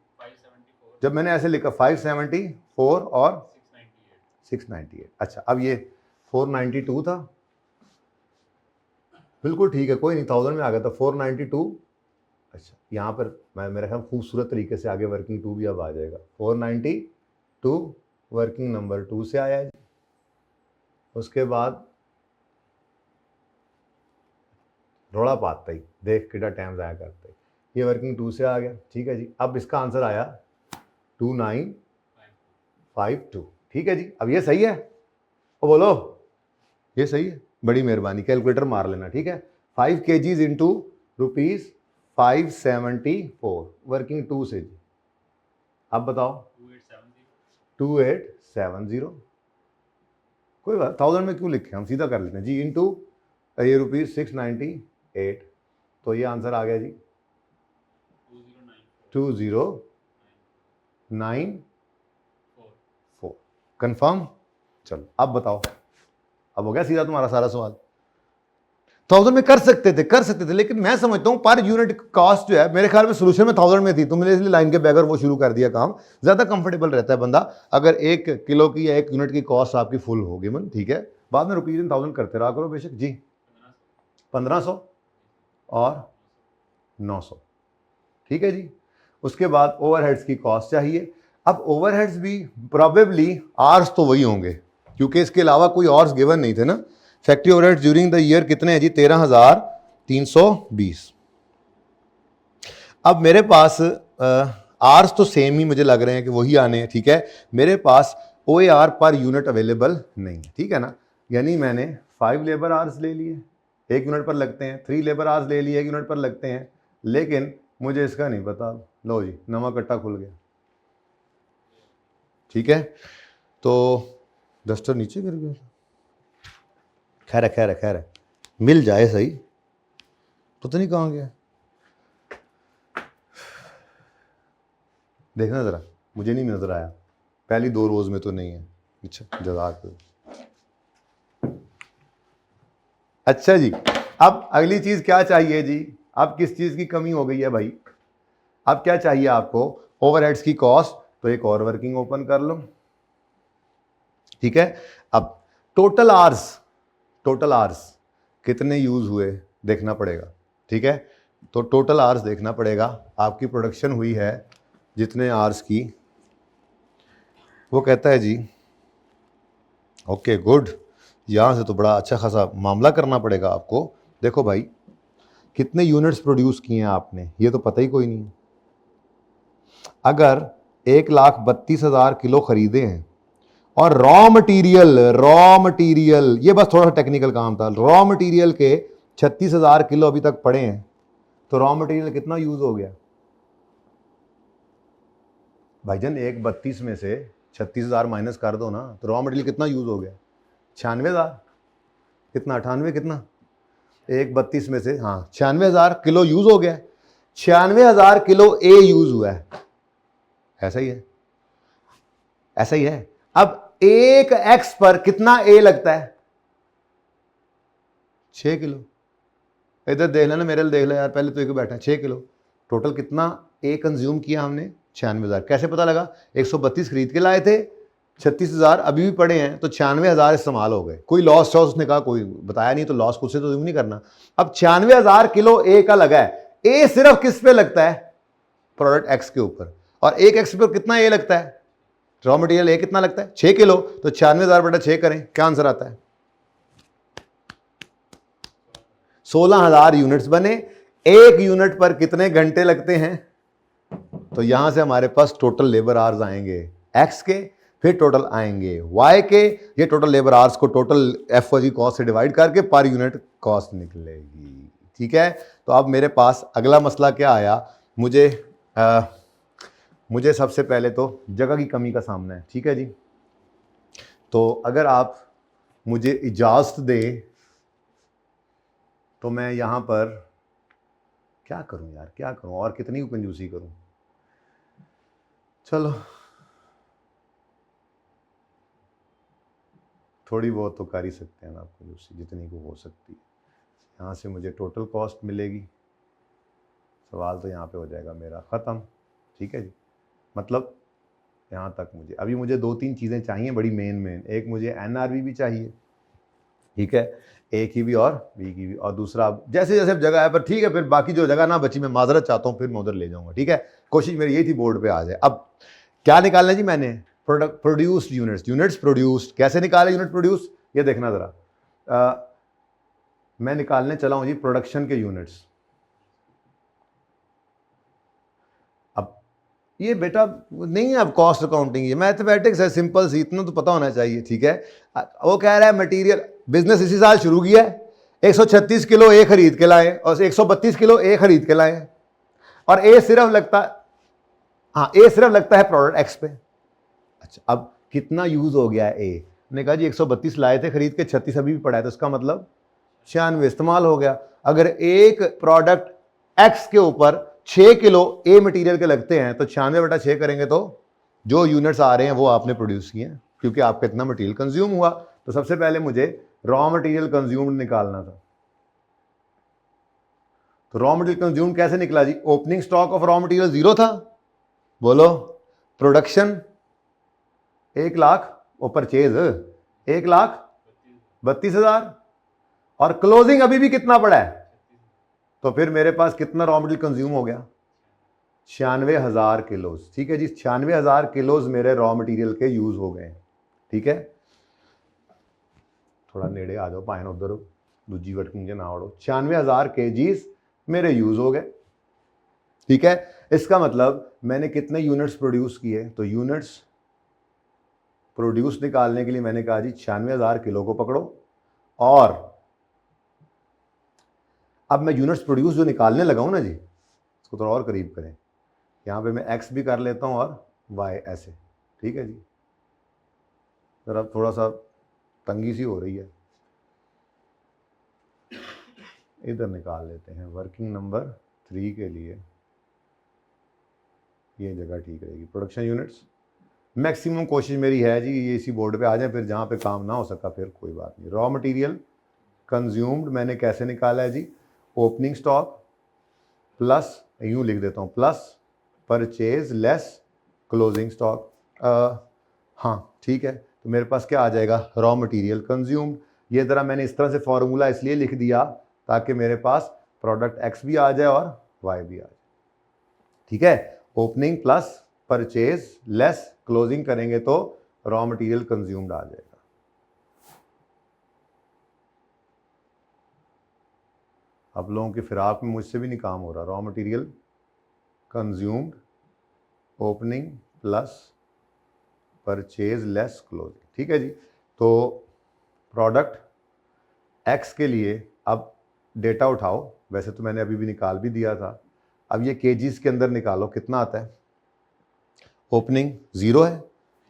जब मैंने ऐसे लिखा 574 और 698, अच्छा अब ये 492 था, बिल्कुल ठीक है, कोई नहीं, 1000 में आ गया था 492। अच्छा यहाँ पर मेरे ख्याल खूबसूरत तरीके से आगे वर्किंग 2 भी अब आ जाएगा। 492 वर्किंग नंबर 2 से आया है। उसके बाद रोड़ा पाता ही, देख कितना टाइम ज़ाया करता है, ये वर्किंग 2 से आ गया, ठीक है जी। अब इसका आंसर आया 2952, ठीक है जी। अब ये सही है? ओ बोलो ये सही है, बड़ी मेहरबानी, कैलकुलेटर मार लेना, ठीक है। 5 kgs इंटू ₹574 वर्किंग 2 से जी। अब बताओ 2870, कोई बात 1000 में क्यों लिखे, हम सीधा कर लेते हैं जी, इंटू ये ₹698, तो ये आंसर आ गया जी 2094। कंफर्म? चलो अब बताओ, अब हो गया सीधा तुम्हारा सारा सवाल। 1000 में कर सकते थे, लेकिन मैं समझता हूं पर यूनिट कॉस्ट जो है, मेरे ख्याल में सोल्यूशन में 1000 में थी, तुमने इसलिए लाइन के बगैर वो शुरू कर दिया काम। ज्यादा कंफर्टेबल रहता है बंदा अगर 1 किलो की या 1 यूनिट की कॉस्ट आपकी फुल होगी मन, ठीक है। बाद में रुपीज इन 1000 करते रहा करो बेशक जी। 1500 और 900, ठीक है जी। उसके बाद ओवरहेड्स की कॉस्ट चाहिए। अब ओवरहेड्स भी प्रोबेबली आर्स तो वही होंगे, क्योंकि इसके अलावा कोई और गिवन नहीं थे ना। Factory overheads during the year कितने हैं जी? 13,320। अब मेरे पास आर्स तो सेम ही मुझे लग रहे हैं कि वही आने हैं, ठीक है। मेरे पास OAR पर यूनिट अवेलेबल नहीं है, ठीक है ना, यानी मैंने 5 लेबर आवर्स ले लिए, 1 यूनिट पर लगते हैं, 3 लेबर आवर्स ले लिए, 1 यूनिट पर लगते हैं, लेकिन मुझे इसका नहीं पता। लो जी, नवा कट्टा खुल गया, ठीक है। तो डस्टर नीचे गिर गया, खैर है, खैर है, खैर है, मिल जाए सही, पता नहीं कहाँ गया। देखना ज़रा, मुझे नहीं नज़र आया, पहली 2 रोज़ में तो नहीं है। अच्छा, जज़ाक। अच्छा जी, अब अगली चीज़ क्या चाहिए जी, अब किस चीज़ की कमी हो गई है भाई, अब क्या चाहिए आपको, ओवरहेड्स की कॉस्ट। तो एक और वर्किंग ओपन कर लो, ठीक है। अब टोटल आवर्स कितने यूज हुए देखना पड़ेगा, ठीक है। तो टोटल आवर्स देखना पड़ेगा, आपकी प्रोडक्शन हुई है जितने आवर्स की, वो कहता है जी ओके गुड, यहां से तो बड़ा अच्छा खासा मामला करना पड़ेगा आपको। देखो भाई, कितने यूनिट्स प्रोड्यूस किए हैं आपने, ये तो पता ही कोई नहीं। अगर 1,32,000 किलो खरीदे हैं और रॉ मटेरियल ये बस थोड़ा सा टेक्निकल काम था, रॉ मटेरियल के 36,000 किलो अभी तक पड़े हैं, तो रॉ मटेरियल कितना यूज हो गया भाईजान? 1,32 में से 36,000 माइनस कर दो ना, तो रॉ मटेरियल कितना यूज हो गया? 96,000, कितना 98, कितना 1,32 में से, हाँ 96,000 किलो यूज हो गया, 96,000 किलो ए यूज हुआ है, ऐसा ही है, ऐसा ही है। अब एक एक्स पर कितना ए लगता है? 6 किलो। इधर देख लेना, मेरे लिए देख ले यार, पहले तो एक बैठा है, 6 किलो टोटल कितना ए कंज्यूम किया हमने? 96,000। कैसे पता लगा? 132 खरीद के लाए थे, 36,000 अभी भी पड़े हैं, तो 96,000 इस्तेमाल हो गए। कोई लॉस शॉस उसने कहा, कोई बताया नहीं, तो लॉस खुद से तो नहीं करना। अब 96,000 किलो ए का लगा है, ए सिर्फ किस पे लगता है? प्रोडक्ट एक्स के ऊपर। और एक एक्स पर कितना ए लगता है? रॉ मटेरियल ए कितना लगता है? 6 किलो। तो 96,000 बटा 6 करें, क्या आंसर आता है? 16,000 यूनिट्स बने। एक यूनिट पर कितने घंटे लगते हैं? तो यहां से हमारे पास टोटल लेबर आवर्स आएंगे एक्स के, फिर टोटल आएंगे वाई के, ये टोटल लेबर आवर्स को टोटल एफओजी कॉस्ट से डिवाइड करके पर यूनिट कॉस्ट निकलेगी, ठीक है। तो अब मेरे पास अगला मसला क्या आया, मुझे सबसे पहले तो जगह की कमी का सामना है, ठीक है जी। तो अगर आप मुझे इजाज़त दें तो मैं यहाँ पर क्या करूँ यार, क्या करूँ, और कितनी कंजूसी करूँ? चलो थोड़ी बहुत तो कर ही सकते हैं ना आप कंजूसी, जितनी को हो सकती है। यहाँ से मुझे टोटल कॉस्ट मिलेगी, सवाल तो यहाँ पे हो जाएगा मेरा ख़त्म, ठीक है जी। मतलब यहाँ तक अभी मुझे 2-3 चीज़ें चाहिए बड़ी मेन। एक मुझे NRV भी चाहिए, ठीक है, ए की भी और बी की भी, और दूसरा जैसे जैसे जगह है, पर ठीक है, फिर बाकी जो जगह ना बची मैं माजरत चाहता हूँ, फिर मैं उधर ले जाऊँगा, ठीक है। कोशिश मेरी यही थी बोर्ड पे आ जाए। अब क्या निकालना जी मैंने? Product produced units produced. कैसे निकाले यूनिट प्रोड्यूस, ये देखना ज़रा। मैं निकालने चला हूँ जी प्रोडक्शन के यूनिट्स। अब ये बेटा नहीं है, अब कॉस्ट अकाउंटिंग, ये मैथमेटिक्स है, सिंपल सी, इतना तो पता होना चाहिए, ठीक है। वो कह रहा है मटेरियल बिजनेस इसी साल शुरू किया है, 136 किलो ए खरीद के लाए और 132 किलो ए खरीद के लाए, और ए सिर्फ लगता, हाँ ए सिर्फ लगता है प्रोडक्ट एक्स पे। अच्छा, अब कितना यूज हो गया है ए? ने कहा जी 132 लाए थे खरीद के, 36 अभी भी पड़ा है, तो इसका मतलब 96 इस्तेमाल हो गया। अगर एक प्रोडक्ट एक्स के ऊपर 6 किलो ए मटेरियल के लगते हैं, तो 96 बटा 6 करेंगे तो जो यूनिट्स आ रहे हैं वो आपने प्रोड्यूस किए हैं, क्योंकि आपका इतना मटेरियल कंज्यूम हुआ। तो सबसे पहले मुझे रॉ मटेरियल कंज्यूम्ड निकालना था। तो रॉ मटेरियल कंज्यूम कैसे निकला जी? Opening stock of raw material 0 था, बोलो। प्रोडक्शन 1 लाख और परचेज 1,32,000, और क्लोजिंग अभी भी कितना पड़ा है? तो फिर मेरे पास कितना रॉ मटेरियल कंज्यूम हो गया? 96,000 किलोज, ठीक है जी। 96,000 किलोज मेरे रॉ मटेरियल के यूज हो गए, ठीक है। थोड़ा नेड़े आ जाओ, पाए उधर दूजी वटक मुझे ना उड़ो। 96,000 kgs मेरे यूज हो गए, ठीक है, इसका मतलब मैंने कितने यूनिट्स प्रोड्यूस किए, तो यूनिट्स प्रोड्यूस निकालने के लिए मैंने कहा जी 96,000 किलो को पकड़ो, और अब मैं यूनिट्स प्रोड्यूस जो निकालने लगा हूं ना जी, इसको थोड़ा और करीब करें, यहां पे मैं एक्स भी कर लेता हूं और वाई ऐसे, ठीक है जी। जरा थोड़ा सा तंगी सी हो रही है, इधर निकाल लेते हैं। वर्किंग नंबर 3 के लिए ये जगह ठीक रहेगी। प्रोडक्शन यूनिट्स, मैक्सिमम कोशिश मेरी है जी ये इसी बोर्ड पे आ जाए, फिर जहाँ पे काम ना हो सका फिर कोई बात नहीं। रॉ मटेरियल कंज्यूम्ड मैंने कैसे निकाला है जी, ओपनिंग स्टॉक प्लस, यूँ लिख देता हूँ, plus purchase less closing stock. हाँ ठीक है, तो मेरे पास क्या आ जाएगा, रॉ मटेरियल कंज्यूम्ड। ये ज़रा मैंने इस तरह से फॉर्मूला इसलिए लिख दिया ताकि मेरे पास प्रोडक्ट एक्स भी आ जाए और वाई भी आ जाए, ठीक है। Opening plus purchase less closing करेंगे तो रॉ मटेरियल कंज्यूम्ड आ जाएगा। आप लोगों की फिराक में मुझसे भी नहीं काम हो रहा। Raw material consumed opening plus purchase less closing, ठीक है जी। तो प्रोडक्ट एक्स के लिए अब डेटा उठाओ, वैसे तो मैंने अभी भी निकाल भी दिया था, अब ये केजीज के अंदर निकालो कितना आता है। ओपनिंग 0 है,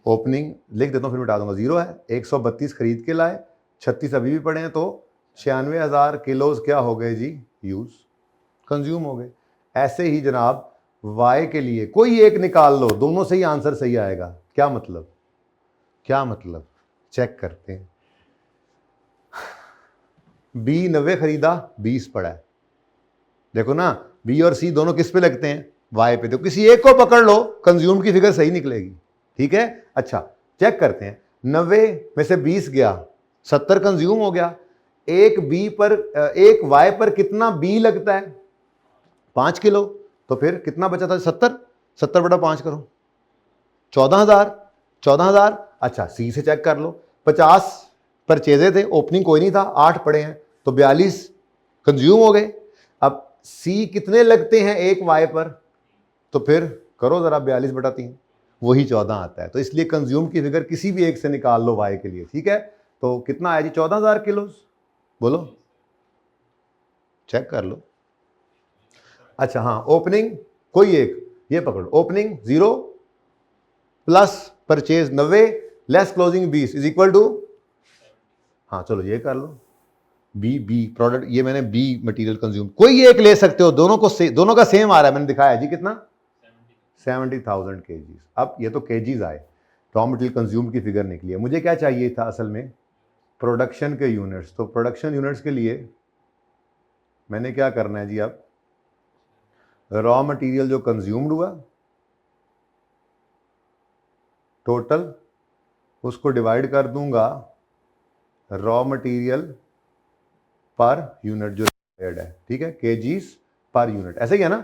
ओपनिंग लिख देता हूँ फिर मिटा दूंगा, 0 है। 132 खरीद के लाए, 36 अभी भी पड़े हैं, तो 96,000 किलोज क्या हो गए जी, यूज कंज्यूम हो गए। ऐसे ही जनाब वाई के लिए कोई एक निकाल लो, दोनों से ही आंसर सही आएगा। क्या मतलब, क्या मतलब, चेक करते हैं। बी 90 खरीदा, 20 पड़ा है, देखो ना, बी और सी दोनों किस पे लगते हैं, वाई पे। तो किसी एक को पकड़ लो, कंज्यूम की फिगर सही निकलेगी, ठीक है। अच्छा चेक करते हैं, 90 में से 20 गया, 70 कंज्यूम हो गया। एक बी पर, एक वाई पर कितना बी लगता है, 5 किलो, तो फिर कितना बचा था, 70, 70 बटा 5 करो, 14,000, 14,000। अच्छा सी से चेक कर लो, 50 परचेजे थे, ओपनिंग कोई नहीं था, 8 पड़े हैं, तो 42 कंज्यूम हो गए। अब सी कितने लगते हैं एक वाई पर, तो फिर करो जरा 42 बटा 3, वही 14 आता है। तो इसलिए कंज्यूम की फिगर किसी भी एक से निकाल लो वाई के लिए, ठीक है। तो कितना आया जी, 14,000 किलो, बोलो, चेक कर लो। अच्छा हाँ, ओपनिंग कोई एक, ये पकड़ो, opening 0 plus purchase 90 less closing 20 is equal to, हाँ चलो ये कर लो, बी प्रोडक्ट, ये मैंने बी मटेरियल कंज्यूम, कोई एक ले सकते हो, दोनों को दोनों का सेम आ रहा है, मैंने दिखाया जी कितना, 70,000 केजीज। अब ये तो केजीज आए, रॉ मटेरियल कंज्यूम की फिगर निकली है। मुझे क्या चाहिए था असल में, प्रोडक्शन के यूनिट्स। तो प्रोडक्शन यूनिट्स के लिए मैंने क्या करना है जी, अब रॉ मटेरियल जो कंज्यूम्ड हुआ टोटल, उसको डिवाइड कर दूंगा रॉ मटेरियल पर यूनिट जो रिक्वायर्ड है, ठीक है, केजीज पर यूनिट, ऐसे ही है ना।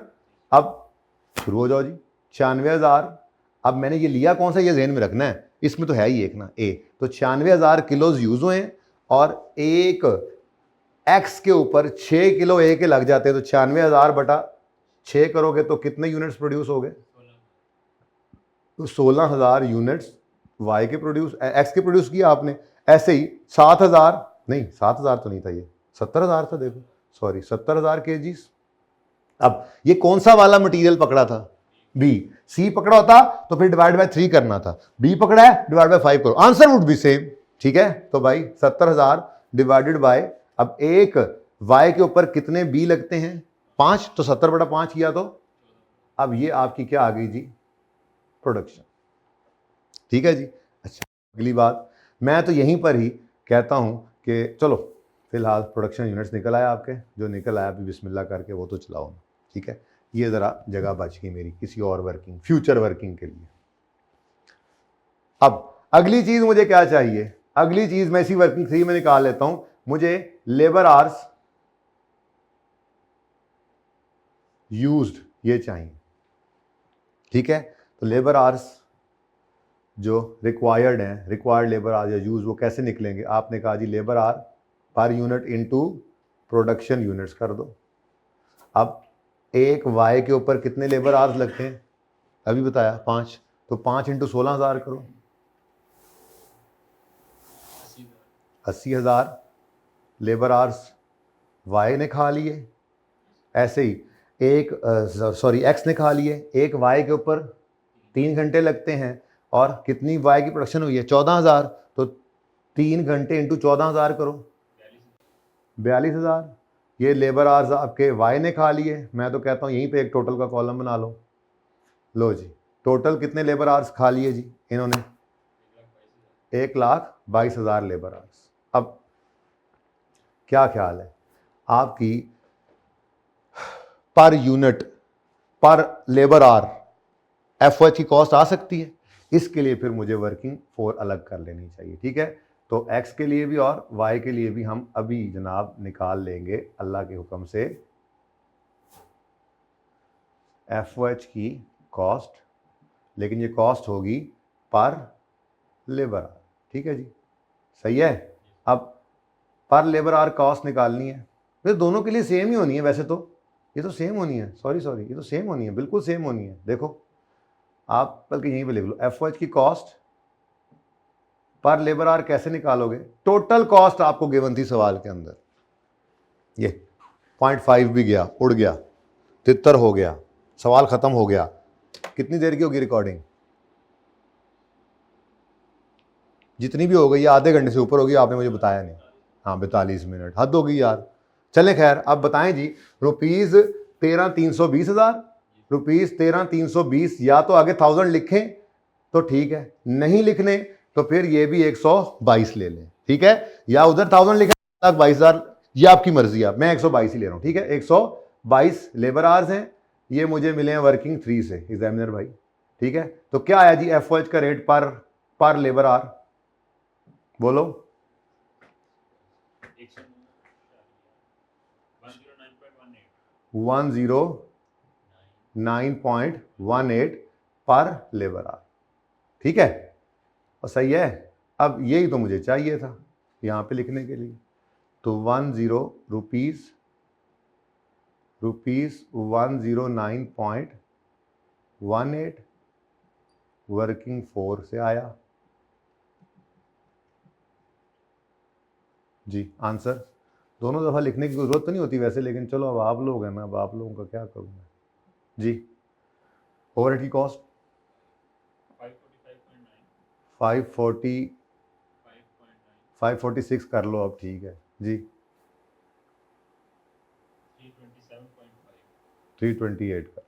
अब शुरू हो जाओ जी, 96,000। अब मैंने ये लिया कौन सा, ये ज़हन में रखना है, इसमें तो है ही एक ना, ए। तो 96,000 किलोज यूज हुए हैं, और एक एक्स के ऊपर 6 किलो ए के लग जाते हैं, तो 96,000 बटा 6 करोगे तो कितने यूनिट्स प्रोड्यूस हो गए, तो 16,000 यूनिट्स वाई के प्रोड्यूस, एक्स के प्रोड्यूस किया आपने। ऐसे ही 7,000, नहीं 7,000 तो नहीं था, ये 70,000 था, देखो सॉरी 70,000 केजीज। अब ये कौन सा वाला मटेरियल पकड़ा था, बी। सी पकड़ा होता तो फिर डिवाइड बाय 3 करना था, बी पकड़ा है डिवाइड बाय 5 करो, आंसर वुड बी सेम, ठीक है। तो भाई 70,000 डिवाइडेड बाय, अब एक वाई के ऊपर कितने बी लगते हैं, 5, तो 70 बटा 5 किया, तो अब ये आपकी क्या आ गई जी, प्रोडक्शन, ठीक है जी। अच्छा अगली बात, मैं तो यहीं पर ही कहता हूं कि चलो फिलहाल प्रोडक्शन यूनिट्स निकल आया आपके, जो निकल आया अभी बिस्मिल्लाह करके वो तो चलाओ, ठीक है। ये ज़रा जगह बच गई मेरी किसी और वर्किंग, फ्यूचर वर्किंग के लिए। अब अगली चीज़ मुझे क्या चाहिए, अगली चीज़ मैं इसी वर्किंग 3 में निकाल लेता हूं, मुझे लेबर आवर्स यूज्ड ये चाहिए, ठीक है। तो लेबर आवर्स जो रिक्वायर्ड हैं, रिक्वायर्ड लेबर आवर या यूज, वो कैसे निकलेंगे, आपने कहा जी labour hour per unit into production units कर दो। अब एक वाई के ऊपर कितने लेबर आवर्स लगते हैं, अभी बताया 5, तो 5 इंटू 16,000 करो, 80,000 लेबर आवर्स वाई ने खा लिए। ऐसे ही एक एक्स ने खा लिए, एक वाई के ऊपर 3 घंटे लगते हैं, और कितनी वाई की प्रोडक्शन हुई है 14,000, तो 3 घंटे इंटू 14,000 करो, 42,000 ये लेबर आवर्स आपके वाई ने खा लिए। मैं तो कहता हूँ यहीं पे एक टोटल का कॉलम बना लो जी, टोटल कितने लेबर आवर्स खा लिए जी इन्होंने, 1,22,000 लेबर आवर्स। अब क्या ख्याल है आपकी पर यूनिट पर लेबर आवर एफओएच की कॉस्ट आ सकती है? इसके लिए फिर मुझे वर्किंग फोर अलग कर लेनी चाहिए, ठीक है। तो एक्स के लिए भी और वाई के लिए भी हम अभी जनाब निकाल लेंगे अल्लाह के हुक्म से एफओएच की कॉस्ट, लेकिन ये कॉस्ट होगी पर लेबर आवर, ठीक है जी, सही है। अब पर लेबर आवर कॉस्ट निकालनी है, फिर दोनों के लिए सेम ही होनी है, वैसे तो ये तो सेम होनी है, सॉरी ये तो सेम होनी है, बिल्कुल सेम होनी है। देखो आप बल्कि यहीं पे लिख लो, एफओएच की कॉस्ट पर लेबर आवर कैसे निकालोगे, टोटल कॉस्ट आपको गिवन थी सवाल के अंदर, ये 0.5 भी गया, उड़ गया, 73 हो गया, सवाल खत्म हो गया। कितनी देर की होगी रिकॉर्डिंग, जितनी भी हो गई, आधे घंटे से ऊपर होगी, आपने मुझे बताया नहीं। हाँ 42 मिनट, हद होगी यार। चले खैर, अब बताएं जी, रुपीज 13,320,000, रुपीज 13,320, या तो आगे 1000 लिखें तो ठीक है, नहीं लिखने तो फिर ये भी 122 ले लें, ठीक है, या उधर 1000 लिखा 22,000, ये आपकी मर्जी है, मैं 122 ही ले रहा हूं, ठीक है। 122 लेबर आवर्स हैं, ये मुझे मिले हैं वर्किंग 3 से एग्जामिनर भाई, ठीक है। तो क्या आया जी एफओएच का रेट पर लेबर आवर, बोलो 109.18 पर लेबर आवर, ठीक है, और सही है। अब यही तो मुझे चाहिए था यहां पे लिखने के लिए, तो 109.18 वर्किंग 4 से आया जी आंसर। दोनों दफ़ा लिखने की जरूरत तो नहीं होती वैसे, लेकिन चलो अब आप लोग हैं ना, अब आप लोगों का क्या करूँ मैं जी। ओवरहेड की कॉस्ट 546 कर लो अब, ठीक है जी, 328 का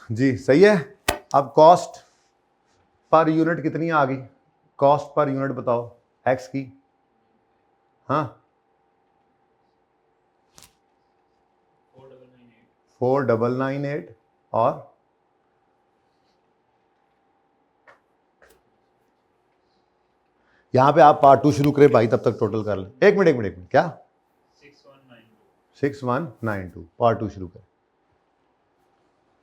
जी सही है। अब कॉस्ट पर यूनिट कितनी आ गई, कॉस्ट पर यूनिट बताओ एक्स की, हाँ 4998, और यहां पे आप पार्ट 2 शुरू करें भाई, तब तक टोटल कर लें। एक मिनट क्या 6192 पार्ट 2 शुरू करें।